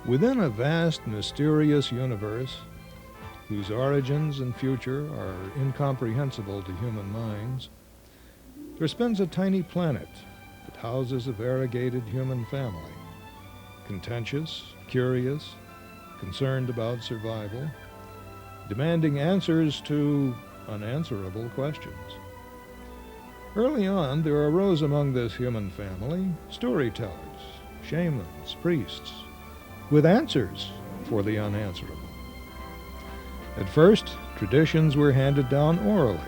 Within a vast, mysterious universe, whose origins and future are incomprehensible to human minds, there spins a tiny planet that houses a variegated human family, contentious, curious, concerned about survival, demanding answers to unanswerable questions. Early on, there arose among this human family storytellers, shamans, priests, with answers for the unanswerable. At first, traditions were handed down orally,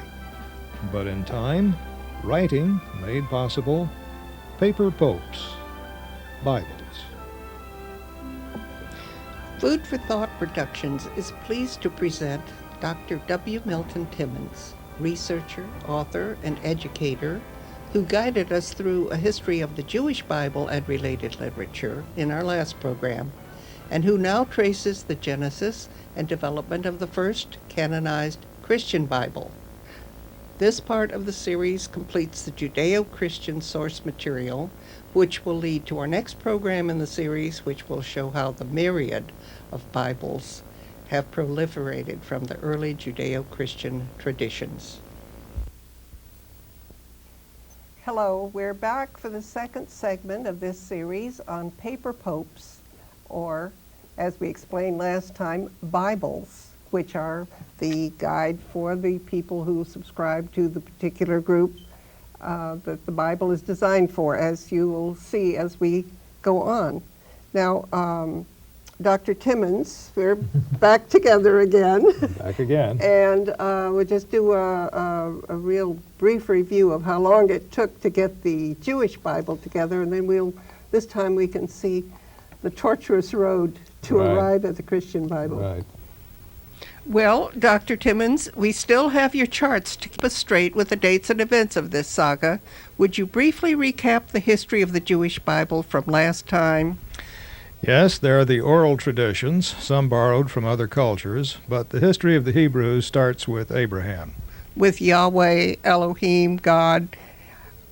but in time, writing made possible paper popes, Bibles. Food for Thought Productions is pleased to present Dr. W. Milton Timmons, researcher, author, and educator, who guided us through a history of the Jewish Bible and related literature in our last program, and who now traces the genesis and development of the first canonized Christian Bible. This part of the series completes the Judeo-Christian source material, which will lead to our next program in the series, which will show how the myriad of Bibles have proliferated from the early Judeo-Christian traditions. Hello, we're back for the second segment of this series on paper popes, or, as we explained last time, Bibles, which are the guide for the people who subscribe to the particular group that the Bible is designed for, as you will see as we go on. Now, Dr. Timmons, we're back together again. Back again. And we'll just do a real brief review of how long it took to get the Jewish Bible together, and then this time we can see the tortuous road to arrive at the Christian Bible. Right. Well, Dr. Timmons, we still have your charts to keep us straight with the dates and events of this saga. Would you briefly recap the history of the Jewish Bible from last time? Yes, there are the oral traditions, some borrowed from other cultures, but the history of the Hebrews starts with Abraham. With Yahweh, Elohim, God,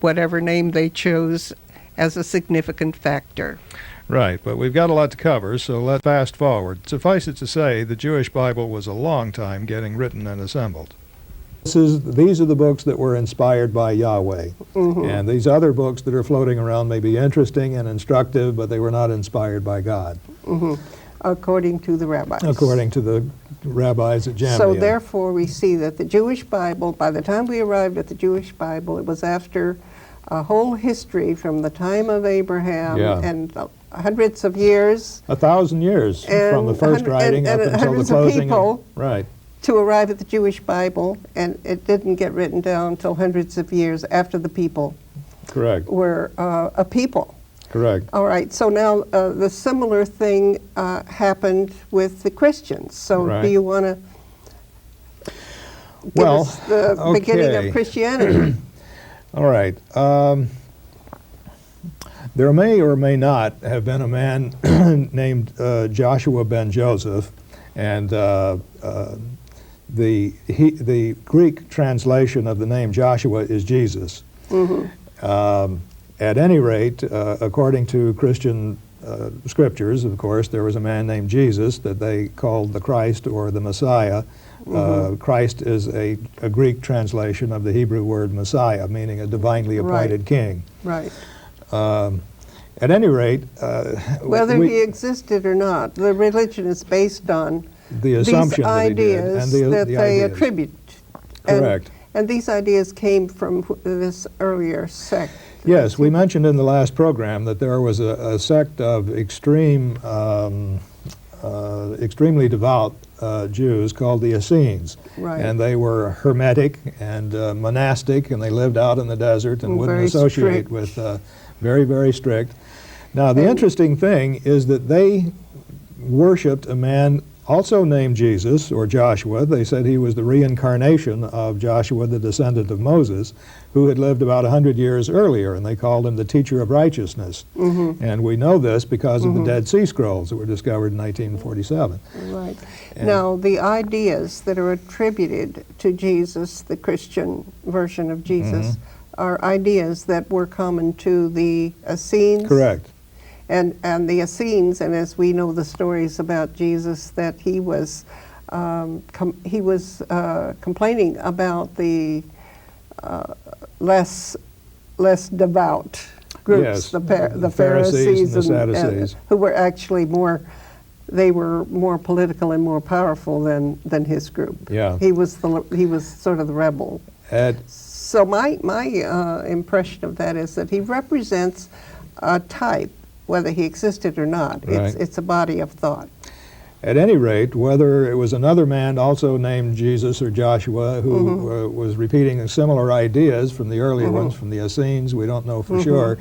whatever name they chose, as a significant factor. Right, but we've got a lot to cover, so let's fast forward. Suffice it to say, the Jewish Bible was a long time getting written and assembled. These are the books that were inspired by Yahweh. Mm-hmm. And these other books that are floating around may be interesting and instructive, but they were not inspired by God. Mm-hmm. According to the rabbis. According to the rabbis at Jamnia. So therefore we see that the Jewish Bible, by the time we arrived at the Jewish Bible, it was after a whole history from the time of Abraham and hundreds of years. 1,000 years from the first writing up until the closing. People right. To arrive at the Jewish Bible, and it didn't get written down until hundreds of years after the people were a people. Correct. All right, so now the similar thing happened with the Christians. So do you want to give us the beginning of Christianity? All right. There may or may not have been a man named Joshua ben Joseph, and the Greek translation of the name Joshua is Jesus. Mm-hmm. At any rate, according to Christian scriptures, of course, there was a man named Jesus that they called the Christ or the Messiah. Mm-hmm. Christ is a Greek translation of the Hebrew word Messiah, meaning a divinely appointed king. Right. At any rate, whether he existed or not, the religion is based on the assumption these ideas that they attribute. Correct. And these ideas came from this earlier sect. Yes, we mentioned in the last program that there was a sect of extremely devout Jews called the Essenes. Right. And they were hermetic and monastic, and they lived out in the desert and wouldn't associate with, very, very strict. Now, the interesting thing is that they worshipped a man also named Jesus, or Joshua. They said he was the reincarnation of Joshua, the descendant of Moses, who had lived about 100 years earlier, and they called him the teacher of righteousness. Mm-hmm. And we know this because of the Dead Sea Scrolls that were discovered in 1947. Right. And now, the ideas that are attributed to Jesus, the Christian version of Jesus, are ideas that were common to the Essenes. Correct. and the Essenes, and as we know the stories about Jesus, that he was complaining about the less devout groups, Yes, the Pharisees and the Sadducees, who were actually more political and more powerful than his group. Yeah. He was sort of the rebel. So my impression of that is that he represents a type, whether he existed or not. Right. It's a body of thought. At any rate, whether it was another man also named Jesus or Joshua who was repeating similar ideas from the earlier ones, from the Essenes, we don't know for sure.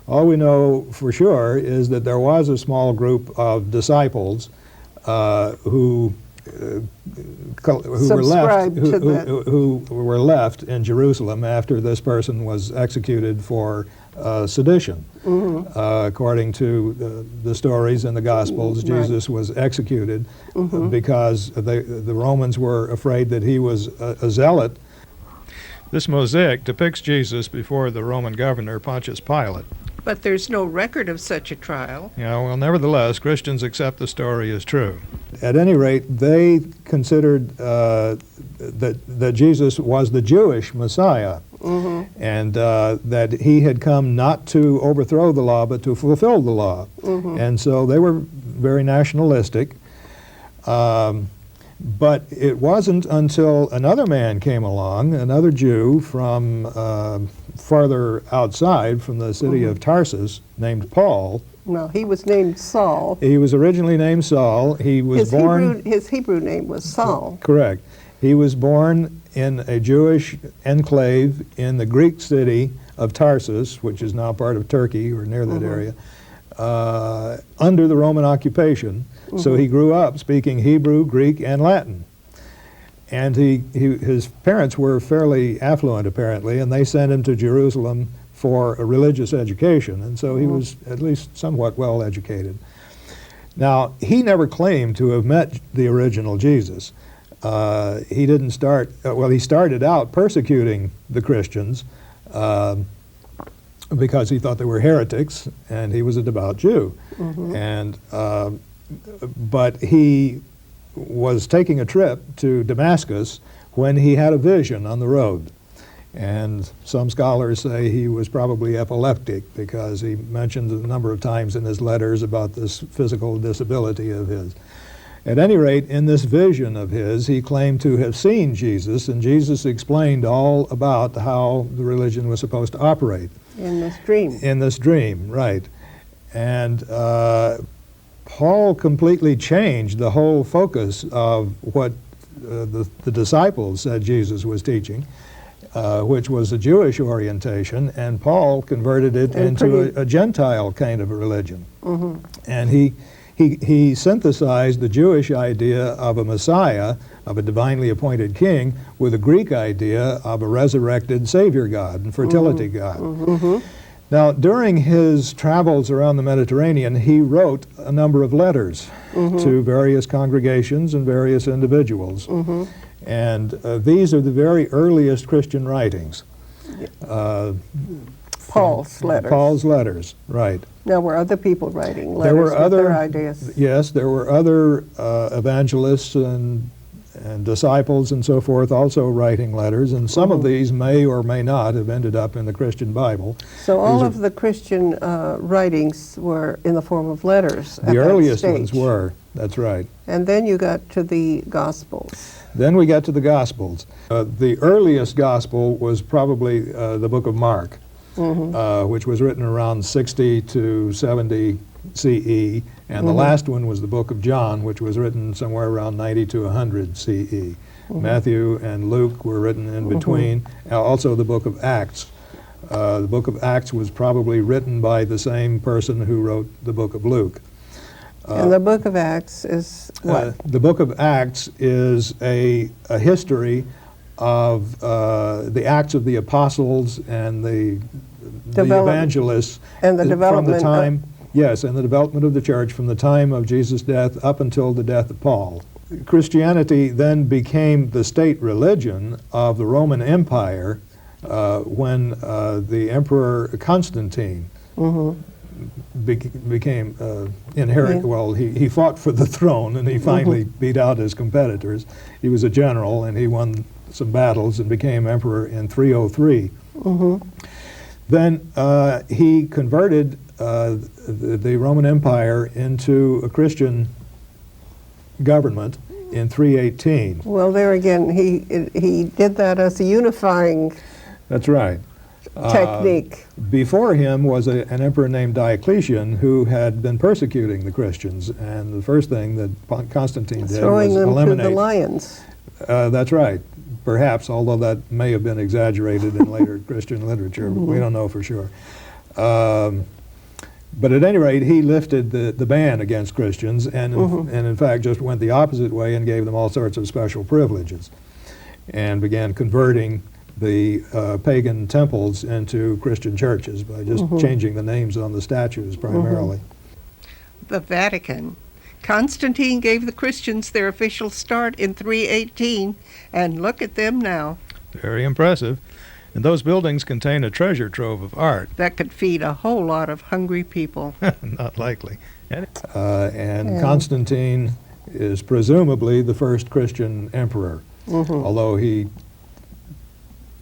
All we know for sure is that there was a small group of disciples who were left in Jerusalem after this person was executed for sedition. According to the stories in the Gospels, Jesus was executed because the Romans were afraid that he was a zealot. This mosaic depicts Jesus before the Roman governor Pontius Pilate. But there's no record of such a trial. Yeah, well, nevertheless, Christians accept the story as true. At any rate, they considered that Jesus was the Jewish Messiah, and that he had come not to overthrow the law, but to fulfill the law. And so they were very nationalistic. But it wasn't until another man came along, another Jew from farther outside, from the city of Tarsus, named Paul. No, he was named Saul. He was originally named Saul. He was born... His Hebrew name was Saul. Correct. He was born in a Jewish enclave in the Greek city of Tarsus, which is now part of Turkey, or near that area, under the Roman occupation. So he grew up speaking Hebrew, Greek, and Latin. And his parents were fairly affluent, apparently, and they sent him to Jerusalem for a religious education. And so he was at least somewhat well educated. Now, he never claimed to have met the original Jesus. He didn't start, well, he started out persecuting the Christians because he thought they were heretics, and he was a devout Jew. But he was taking a trip to Damascus when he had a vision on the road. And some scholars say he was probably epileptic because he mentioned a number of times in his letters about this physical disability of his. At any rate, in this vision of his, he claimed to have seen Jesus, and Jesus explained all about how the religion was supposed to operate. In this dream. In this dream, right. And Paul completely changed the whole focus of what the disciples said Jesus was teaching, which was a Jewish orientation, and Paul converted it into a Gentile kind of a religion. And he synthesized the Jewish idea of a Messiah, of a divinely appointed king, with a Greek idea of a resurrected Savior God and fertility God. Now, during his travels around the Mediterranean, he wrote a number of letters to various congregations and various individuals. And these are the very earliest Christian writings. Paul's letters. Paul's letters, right. Now, were other people writing letters with their ideas? Yes, there were other evangelists and disciples and so forth also writing letters, and some of these may or may not have ended up in the Christian Bible. So all of the Christian writings were in the form of letters at that The earliest stage. ones were, that's right. And then you got to the Gospels. Then we got to the Gospels. The earliest Gospel was probably the book of Mark, which was written around 60 to 70 CE, and the last one was the book of John, which was written somewhere around 90 to 100 CE. Matthew and Luke were written in between. Also the book of Acts. The book of Acts was probably written by the same person who wrote the book of Luke. And the book of Acts is what? The book of Acts is a history of the Acts of the Apostles and the evangelists, and the development from the time, yes, and the development of the church from the time of Jesus' death up until the death of Paul. Christianity then became the state religion of the Roman Empire when the Emperor Constantine became inherit. Well, he fought for the throne, and he finally beat out his competitors. He was a general, and he won some battles and became emperor in 303. Then he converted the Roman Empire into a Christian government in 318. Well, there again, he did that as a unifying That's right. technique. Before him was an emperor named Diocletian who had been persecuting the Christians, and the first thing that Constantine did Throwing was them eliminate. to the lions. That's right. Perhaps, although that may have been exaggerated in later Christian literature. We don't know for sure. But at any rate, he lifted the ban against Christians, and in fact just went the opposite way and gave them all sorts of special privileges, and began converting the pagan temples into Christian churches by just changing the names on the statues primarily. The Vatican. Constantine gave the Christians their official start in 318, and look at them now. Very impressive. And those buildings contain a treasure trove of art. That could feed a whole lot of hungry people. Not likely. And Constantine is presumably the first Christian emperor, although he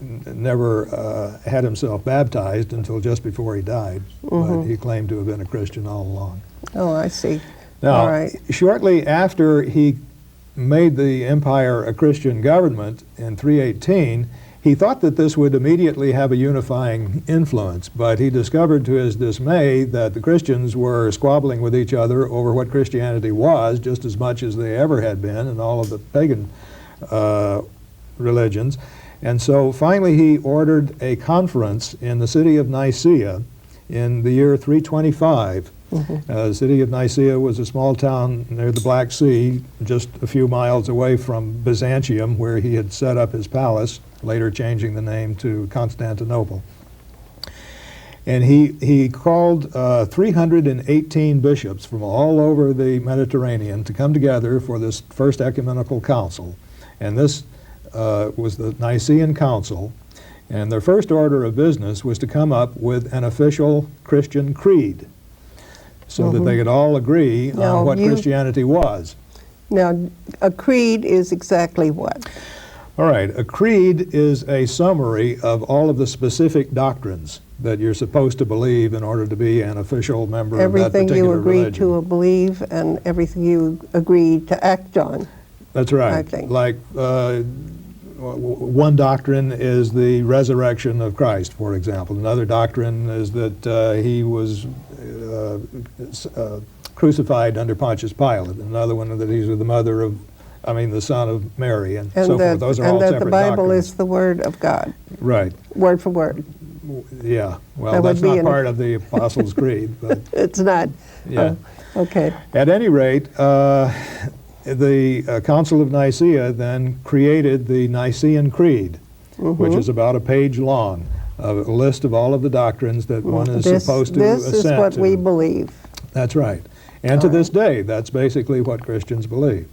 never had himself baptized until just before he died. But he claimed to have been a Christian all along. Oh, I see. Now, All right. shortly after he made the empire a Christian government in 318, he thought that this would immediately have a unifying influence, but he discovered to his dismay that the Christians were squabbling with each other over what Christianity was just as much as they ever had been in all of the pagan religions. And so finally he ordered a conference in the city of Nicaea in the year 325. The city of Nicaea was a small town near the Black Sea, just a few miles away from Byzantium, where he had set up his palace, later changing the name to Constantinople. And he called 318 bishops from all over the Mediterranean to come together for this first ecumenical council. And this was the Nicene Council. And their first order of business was to come up with an official Christian creed, so that they could all agree on what Christianity was. Now, a creed is exactly what? All right, a creed is a summary of all of the specific doctrines that you're supposed to believe in order to be an official member of that Everything particular you agree religion. to believe and everything you agree to act on. That's right. I think. Like one doctrine is the resurrection of Christ, for example. Another doctrine is that he was crucified under Pontius Pilate. Another one that he's the son of Mary, and so forth. Those are all separate and that the Bible doctrines. is the Word of God. Right. Word for word. Yeah. Well, That would that's be not an- part of the Apostles' Creed, but It's not. yeah. Okay. At any rate, the Council of Nicaea then created the Nicene Creed, which is about a page long, a list of all of the doctrines that one is supposed to assent to. This is what we believe. That's right. And to this day, that's basically what Christians believe.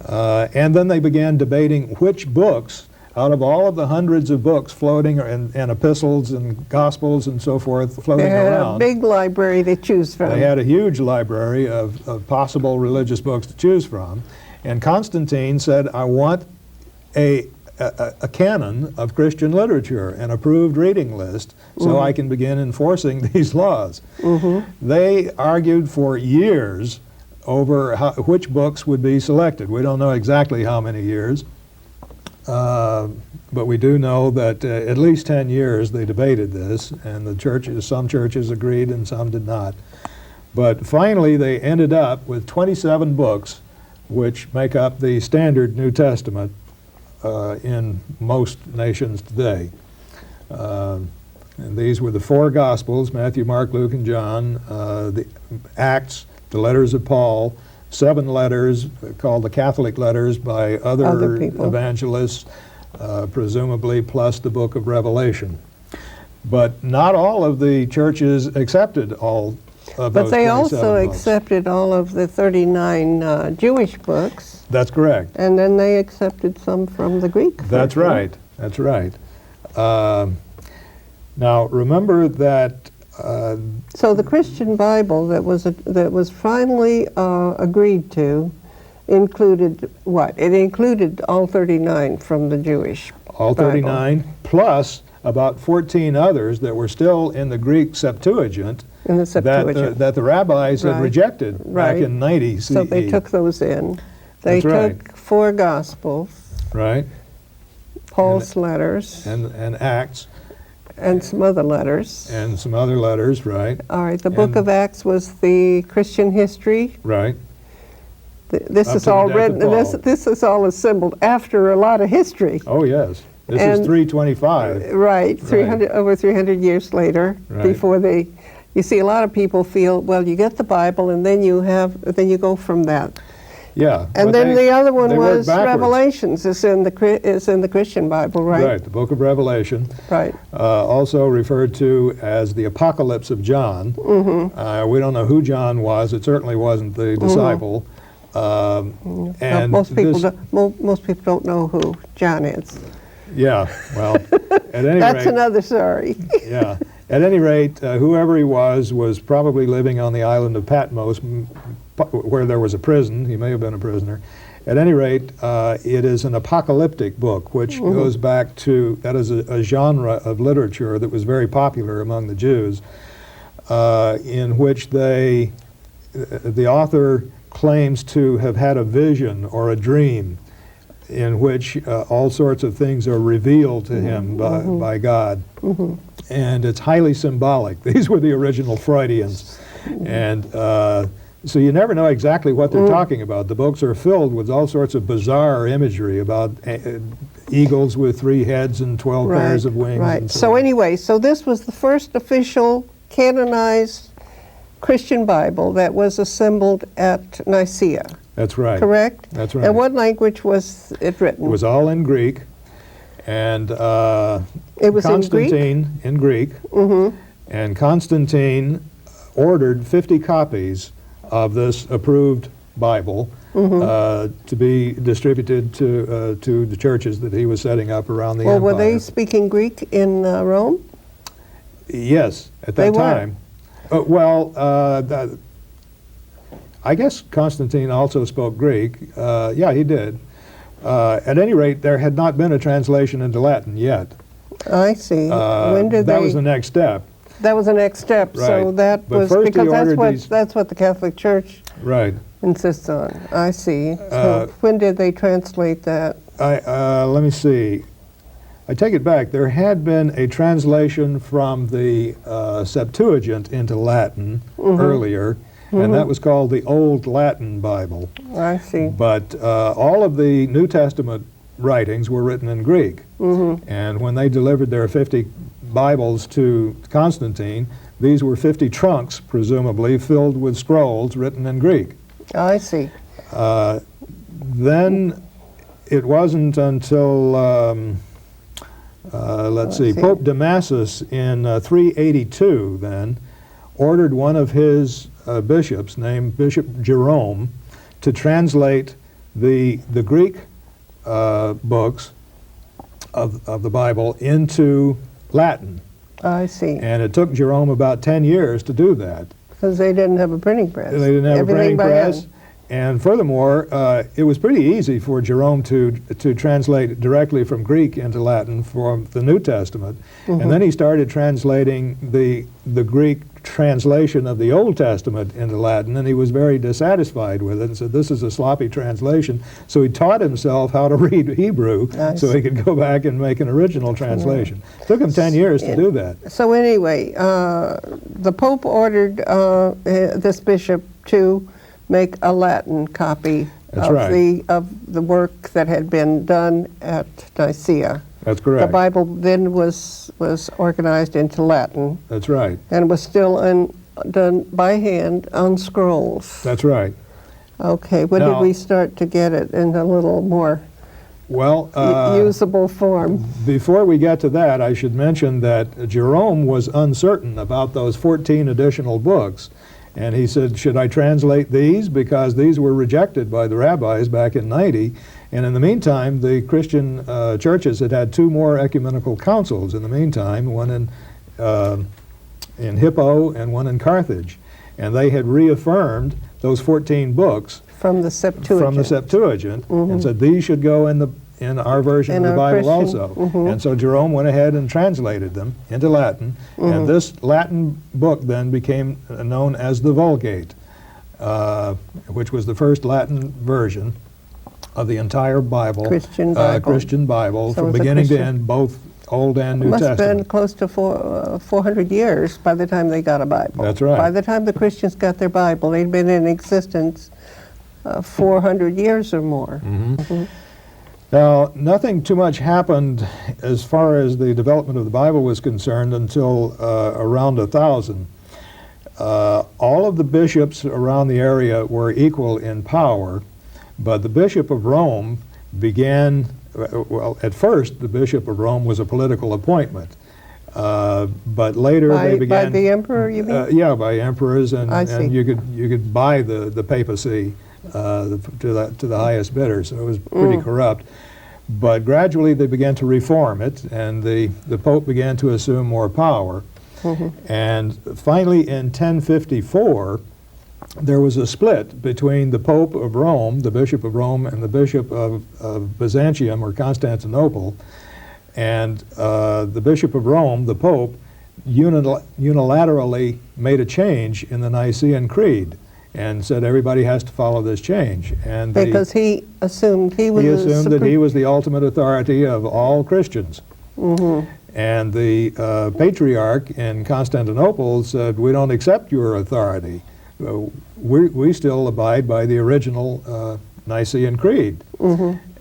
And then they began debating which books, out of all of the hundreds of books floating, and epistles and gospels and so forth floating They had around. a big library to choose from. They had a huge library of possible religious books to choose from. And Constantine said, I want a canon of Christian literature, an approved reading list, so I can begin enforcing these laws. They argued for years over which books would be selected. We don't know exactly how many years, but we do know that at least 10 years they debated this, and some churches agreed and some did not. But finally they ended up with 27 books which make up the standard New Testament in most nations today. And these were the four Gospels: Matthew, Mark, Luke, and John, the Acts, the letters of Paul, 7 letters called the Catholic letters by other people. evangelists, presumably, plus the book of Revelation. But not all of the churches accepted all of But those they 27 also books. accepted all of the 39 Jewish books, That's correct. and then they accepted some from the Greek That's version. right. That's right. Now, remember that So the Christian Bible that was finally agreed to included what? It included all 39 from the Jewish all 39, Bible. plus about 14 others that were still in the Greek Septuagint, In the Septuagint. that the rabbis had Right. rejected back Right. in 90 CE. So they took those in. They That's right. took 4 Gospels, Right, Paul's letters, and Acts, and some other letters. and some other letters, right, All right, the book and- of Acts was the Christian history. right. This Up is to the all death written, of Paul. this is all assembled after a lot of history. Oh, yes. This And- is 325. Right, 300, over 300 years later, Right. before they, you see, a lot of people feel, well, you get the Bible and then you go from that. Yeah. And but then the other one they work was backwards. Revelations, is in the Christian Bible, right? Right, the book of Revelation, Right. also referred to as the Apocalypse of John. We don't know who John was. It certainly wasn't the disciple. Well, And most people this- most people don't know who John is. Yeah, well, at any That's rate, another story. yeah. At any rate, whoever he was probably living on the island of Patmos, where there was a prison. He may have been a prisoner. At any rate, it is an apocalyptic book, which goes back to, that is a genre of literature that was very popular among the Jews, in which the author claims to have had a vision or a dream in which all sorts of things are revealed to him by God. And it's highly symbolic. These were the original Freudians. And so you never know exactly what they're talking about. The books are filled with all sorts of bizarre imagery about eagles with 3 heads and 12 pairs of wings. Right. And So on. anyway, so this was the first official canonized Christian Bible that was assembled at Nicaea, That's right. correct? That's right. And what language was it written? It was all in Greek. And It was in Greek? Constantine in Greek. And Constantine ordered 50 copies of this approved Bible to be distributed to the churches that he was setting up around the Well, empire. were they speaking Greek in Rome? Yes, at They that were. time. I guess Constantine also spoke Greek. Yeah, he did. At any rate, there had not been a translation into Latin yet. I see. When did that they? was the next step. That was the next step. So Right. that But was first he because ordered these- that's what the Catholic Church Right. insists on. I see. So when did they translate that? Let me see. I take it back. There had been a translation from the Septuagint into Latin earlier, and that was called the Old Latin Bible. I see. But all of the New Testament writings were written in Greek. And when they delivered their 50 Bibles to Constantine, these were 50 trunks, presumably, filled with scrolls written in Greek. I see. Then it wasn't until, let's see, Pope Damasus in 382 then ordered one of his bishops, named Bishop Jerome, to translate the Greek books of the Bible into Latin. I see. And it took Jerome about 10 years to do that. Because they didn't have a printing press. They didn't have Everything a printing by press. hand. And furthermore, it was pretty easy for Jerome to translate directly from Greek into Latin for the New Testament. And then he started translating the Greek translation of the Old Testament into Latin, and he was very dissatisfied with it and said, this is a sloppy translation. So he taught himself how to read Hebrew so he could go back and make an original translation. It took him 10 years to do that. So anyway, the Pope ordered this bishop to make a Latin copy That's of right. the work that had been done at Nicaea. That's correct. The Bible then was organized into Latin That's right. and was still done by hand on scrolls. That's right. Okay, when Now- did we start to get it in a little more Well, usable form? before we get to that, I should mention that Jerome was uncertain about those 14 additional books. And he said, should I translate these? Because these were rejected by the rabbis back in 90. And in the meantime, the Christian churches had had 2 more ecumenical councils in the meantime, one in in Hippo and one in Carthage. And they had reaffirmed those 14 books From the Septuagint. and said these should go in our version of the Bible also. And so Jerome went ahead and translated them into Latin, and this Latin book then became known as the Vulgate, which was the first Latin version of the entire Bible, Christian Bible. From beginning to end, both Old and New Testament. It must have been Testament. close to 400 years by the time they got a Bible. That's right. By the time the Christians got their Bible, they'd been in existence 400 years or more. Now, nothing too much happened as far as the development of the Bible was concerned until around 1000. All of the bishops around the area were equal in power, but the Bishop of Rome began, well, at first the Bishop of Rome was a political appointment, but later they began... By the emperor, you mean? Yeah, by emperors, and see. you could buy the papacy to the highest bidder, so it was pretty corrupt. But gradually they began to reform it, and the Pope began to assume more power. And finally in 1054, there was a split between the Pope of Rome, the Bishop of Rome, and the Bishop of Byzantium or Constantinople. And the Bishop of Rome, the Pope, unilaterally made a change in the Nicene Creed and said everybody has to follow this change. And because he assumed he was that he was the ultimate authority of all Christians. And the Patriarch in Constantinople said, we don't accept your authority. We still abide by the original Nicene Creed.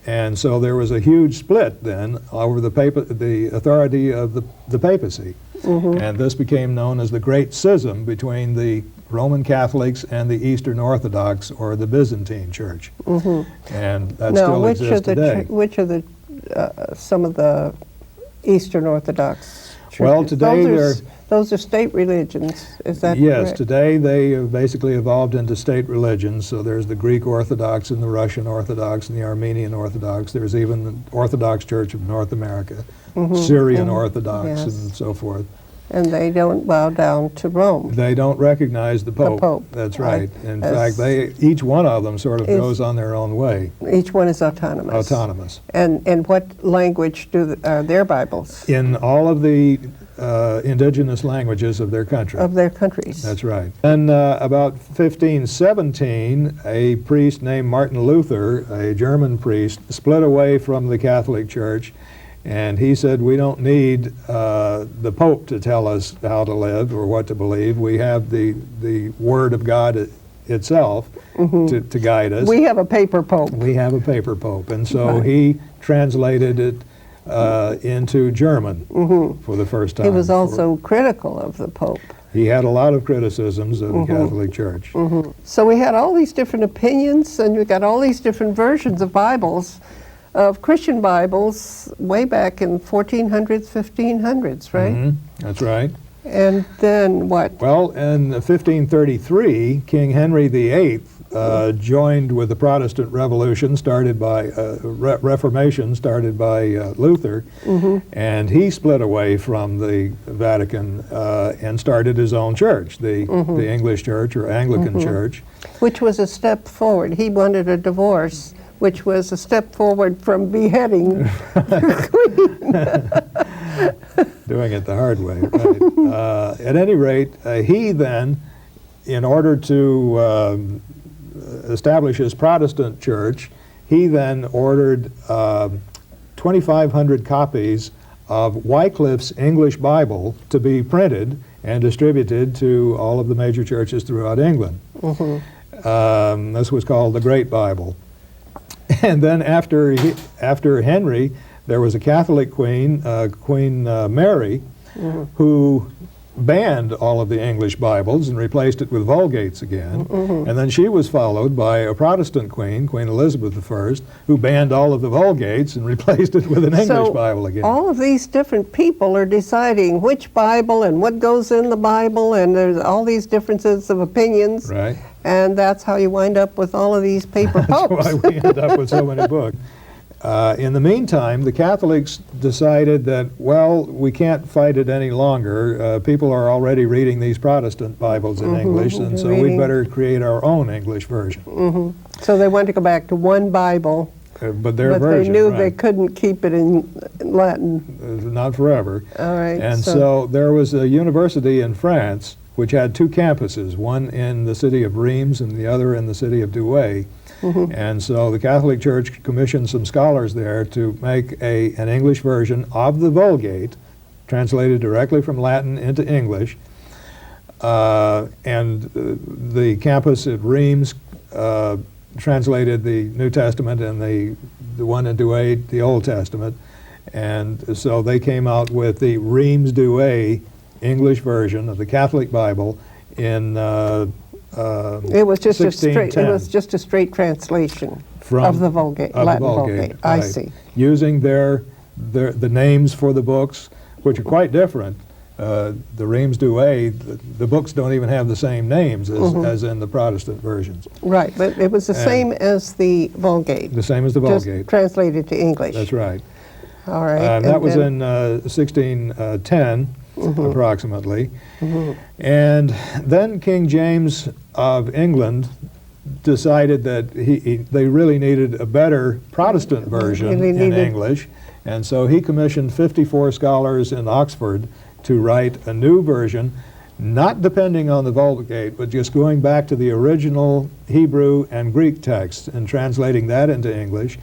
And so there was a huge split then over the authority of the papacy. And this became known as the Great Schism between the Roman Catholics and the Eastern Orthodox, or the Byzantine Church. And that still exists today. Which are the some of the Eastern Orthodox churches? Well, today those are state religions, is that Yes, correct? today they have basically evolved into state religions. So there's the Greek Orthodox and the Russian Orthodox and the Armenian Orthodox. There's even the Orthodox Church of North America, Syrian Orthodox, and so forth. And they don't bow down to Rome. They don't recognize the Pope. The Pope. That's right. In fact, each one of them sort of goes on their own way. Each one is autonomous. Autonomous. And what language are their Bibles? In all of the indigenous languages of their country. Of their countries. That's right. And about 1517, a priest named Martin Luther, a German priest, split away from the Catholic Church, and he said, we don't need the Pope to tell us how to live or what to believe. We have the Word of God itself to guide us. We have a paper Pope. We have a paper Pope. And so he translated it into German for the first time. He was also critical of the Pope. He had a lot of criticisms of the Catholic Church. So we had all these different opinions, and we got all these different versions of Bibles, of Christian Bibles, way back in 1400s, 1500s, right? That's right. And then what? Well, in 1533, King Henry VIII joined with the Protestant Revolution started by Reformation started by Luther, and he split away from the Vatican and started his own church, the English Church or Anglican Church, which was a step forward. He wanted a divorce, which was a step forward from beheading the Queen. Doing it the hard way, right. At any rate, he then, in order to establish his Protestant church, he then ordered 2,500 copies of Wycliffe's English Bible to be printed and distributed to all of the major churches throughout England. This was called the Great Bible. And then after Henry, there was a Catholic queen, Queen Mary, who banned all of the English Bibles and replaced it with Vulgates again. And then she was followed by a Protestant queen, Queen Elizabeth I, who banned all of the Vulgates and replaced it with an English Bible again. All of these different people are deciding which Bible and what goes in the Bible, and there's all these differences of opinions. Right. And that's how you wind up with all of these paper popes. That's why we end up with so many books. In the meantime, the Catholics decided that, well, we can't fight it any longer. People are already reading these Protestant Bibles in English, and so we'd better create our own English version. So they wanted to go back to one Bible, but their version, they knew right, they couldn't keep it in Latin. not forever. All right. And so there was a university in France which had two campuses, one in the city of Reims and the other in the city of Douai. And so the Catholic Church commissioned some scholars there to make an English version of the Vulgate, translated directly from Latin into English. And the campus at Reims translated the New Testament, and the one in Douai, the Old Testament. And so they came out with the Reims-Douai English version of the Catholic Bible in it was just 1610. It was just a straight translation of the Vulgate, Latin Vulgate. I right, see. using the names for the books, which are quite different. The Reims-Douai, the books don't even have the same names as in the Protestant versions. Right, but it was the same as the Vulgate. The same as the Vulgate. Just translated to English. That's right. All right. That was in 1610, approximately. And then King James of England decided that they really needed a better Protestant version in English, and so he commissioned 54 scholars in Oxford to write a new version, not depending on the Vulgate, but just going back to the original Hebrew and Greek text and translating that into English,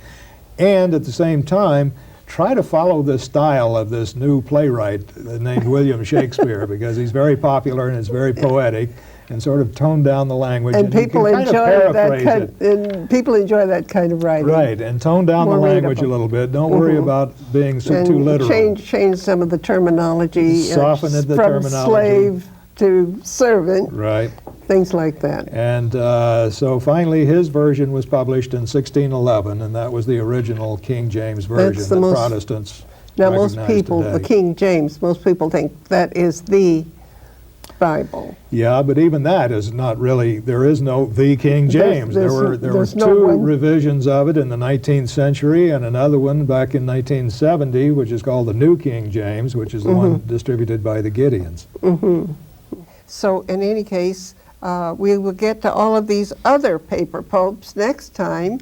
and at the same time try to follow the style of this new playwright named William Shakespeare, because he's very popular and it's very poetic, and sort of tone down the language. And people enjoy that kind of writing. Right, and tone down the language a little bit. Don't worry about being too literal. Change some of the terminology. Soften the from terminology. Slave to servant. Right. Things like that. And so finally his version was published in 1611, and that was the original King James version that Protestants Now most recognize people, today. the King James, most people think that is the Bible. Yeah, but even that is not really, there is no the King James. There were two revisions of it in the 19th century, and another one back in 1970, which is called the New King James, which is the one distributed by the Gideons. So in any case, we will get to all of these other paper popes next time,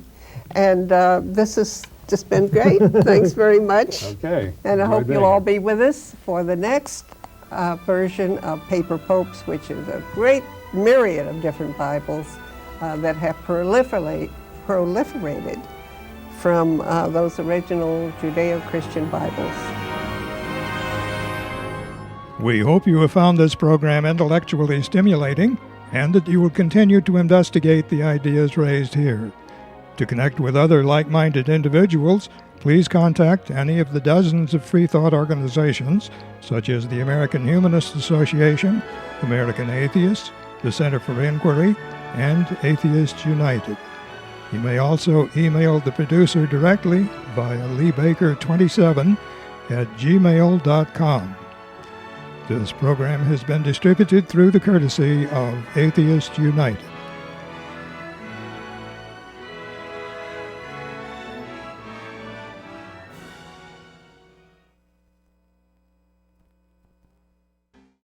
and this has just been great. Thanks very much. Okay. And I hope you'll all be with us for the next version of Paper Popes, which is a great myriad of different Bibles that have proliferated from those original Judeo-Christian Bibles. We hope you have found this program intellectually stimulating and that you will continue to investigate the ideas raised here. To connect with other like-minded individuals, please contact any of the dozens of free thought organizations, such as the American Humanist Association, American Atheists, the Center for Inquiry, and Atheists United. You may also email the producer directly via leebaker27@gmail.com. This program has been distributed through the courtesy of Atheists United.